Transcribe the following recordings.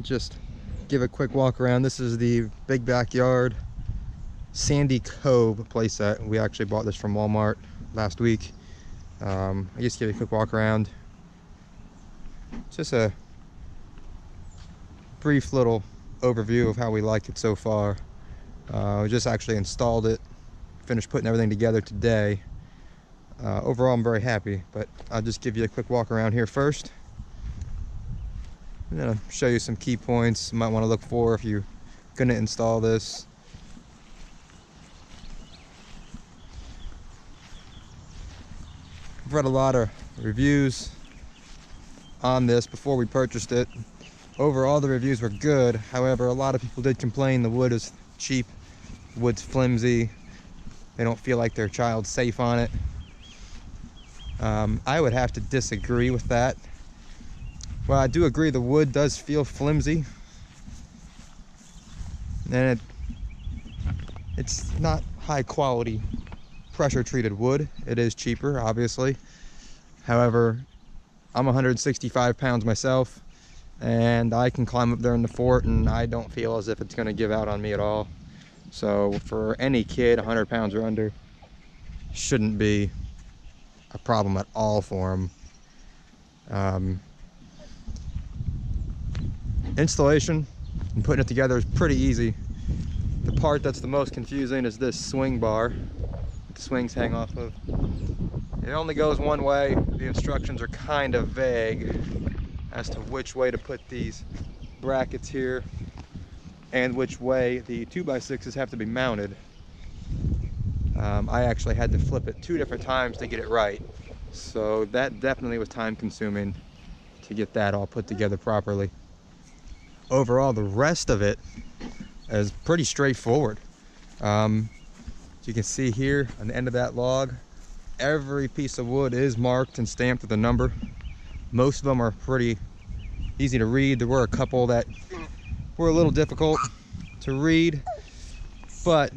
just give a quick walk around. This is the Big Backyard Sandy Cove playset. We actually bought this from Walmart last week. I just give you a quick walk around. Just a brief little overview of how we like it so far. We just actually installed it, finished putting everything together today. Overall, I'm very happy, but I'll just give you a quick walk around here first. I'm gonna show you some key points you might want to look for if you're gonna install this. I've read a lot of reviews on this before we purchased it. Overall, the reviews were good. However, a lot of people did complain the wood is cheap, wood's flimsy, they don't feel like their child's safe on it. I would have to disagree with that. Well, I do agree the wood does feel flimsy, and it's not high quality pressure treated wood. It is cheaper, obviously. However, I'm 165 pounds myself, and I can climb up there in the fort, and I don't feel as if it's going to give out on me at all. So for any kid 100 pounds or under, shouldn't be a problem at all for them. Installation and putting it together is pretty easy. The part that's the most confusing is this swing bar that the swings hang off of. It only goes one way. The instructions are kind of vague as to which way to put these brackets here and which way the 2x6s have to be mounted. I actually had to flip it 2 different times to get it right, so that definitely was time consuming to get that all put together properly. Overall, the rest of it is pretty straightforward. As you can see here on the end of that log, every piece of wood is marked and stamped with a number. Most of them are pretty easy to read. There were a couple that were a little difficult to read, but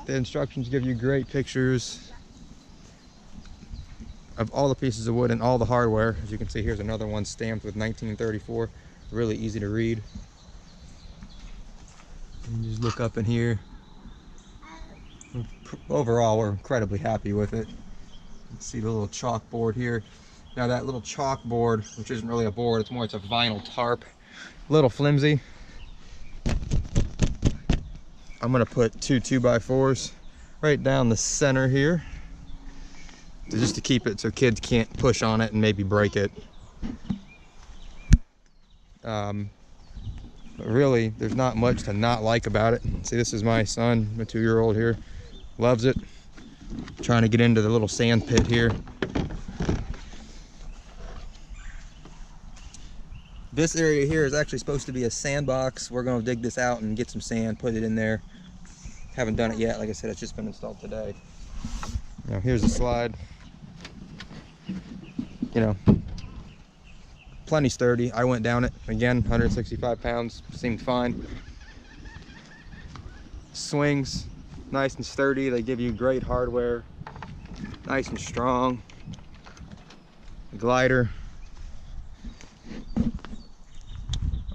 the instructions give you great pictures of all the pieces of wood and all the hardware. As you can see, here's another one stamped with 1934. Really easy to read. And just look up in here. Overall, we're incredibly happy with it. You can see the little chalkboard here. Now that little chalkboard, which isn't really a board, it's a vinyl tarp. A little flimsy. I'm gonna put 2 2x4s right down the center here, just to keep it so kids can't push on it and maybe break it. But really, there's not much to not like about it. See, this is my son, my 2-year-old here, loves it. Trying to get into the little sand pit here. This area here is actually supposed to be a sandbox. We're going to dig this out and get some sand, put it in there. Haven't done it yet. Like I said, it's just been installed today. Now here's the slide. You know, plenty sturdy. I went down it again, 165 pounds, seemed fine. Swings, nice and sturdy. They give you great hardware, nice and strong. Glider.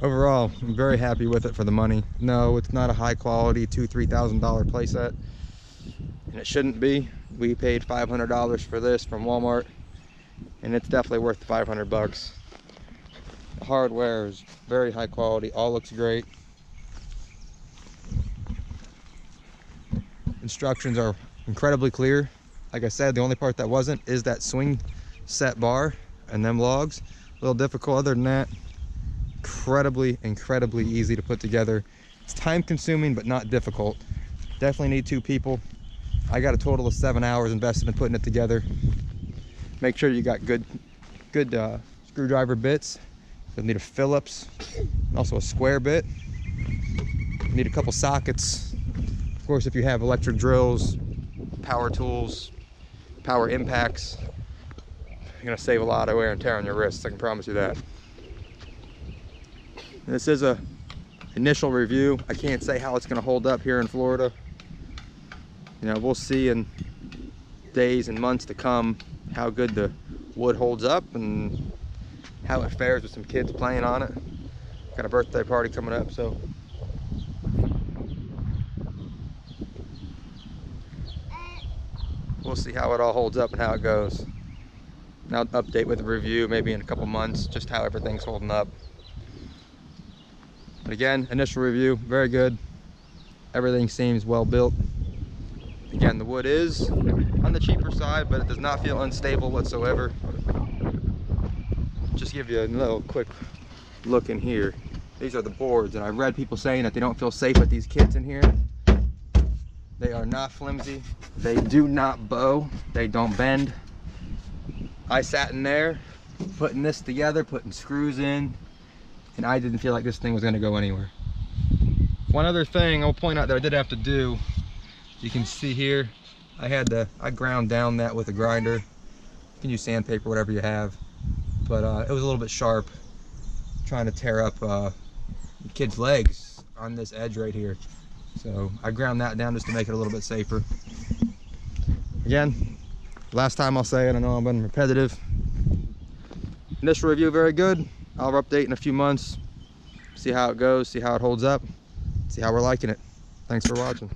Overall, I'm very happy with it for the money. No, it's not a high quality $2,000–3,000 playset, and it shouldn't be. We paid $500 for this from Walmart, and it's definitely worth the 500 bucks. The hardware is very high quality, all looks great. Instructions are incredibly clear. Like I said, the only part that wasn't is that swing set bar and them logs. A little difficult. Other than that, incredibly easy to put together. It's time consuming but not difficult. Definitely need 2 people. I got a total of 7 hours invested in putting it together. Make sure you got good screwdriver bits. You'll need a Phillips, and also a square bit. You need a couple sockets. Of course, if you have electric drills, power tools, power impacts, you're gonna save a lot of wear and tear on your wrists, I can promise you that. This is a initial review. I can't say how it's gonna hold up here in Florida. You know, we'll see in days and months to come how good the wood holds up and how it fares with some kids playing on it. Got a birthday party coming up, so we'll see how it all holds up and how it goes. And I'll update with a review maybe in a couple months, just how everything's holding up. But again, initial review, very good. Everything seems well built. Again, the wood is on the cheaper side, but it does not feel unstable whatsoever. Just give you a little quick look in here. These are the boards, and I've read people saying that they don't feel safe with these kids in here. They are not flimsy. They do not bow. They don't bend. I sat in there putting this together, putting screws in, and I didn't feel like this thing was going to go anywhere. One other thing I'll point out that I did have to do, you can see here, I ground down that with a grinder. You can use sandpaper, whatever you have, but it was a little bit sharp, trying to tear up the kid's legs on this edge right here. So I ground that down just to make it a little bit safer. Again, last time I'll say it, I know I'm being repetitive. Initial review, very good. I'll update in a few months, see how it goes, see how it holds up, see how we're liking it. Thanks for watching.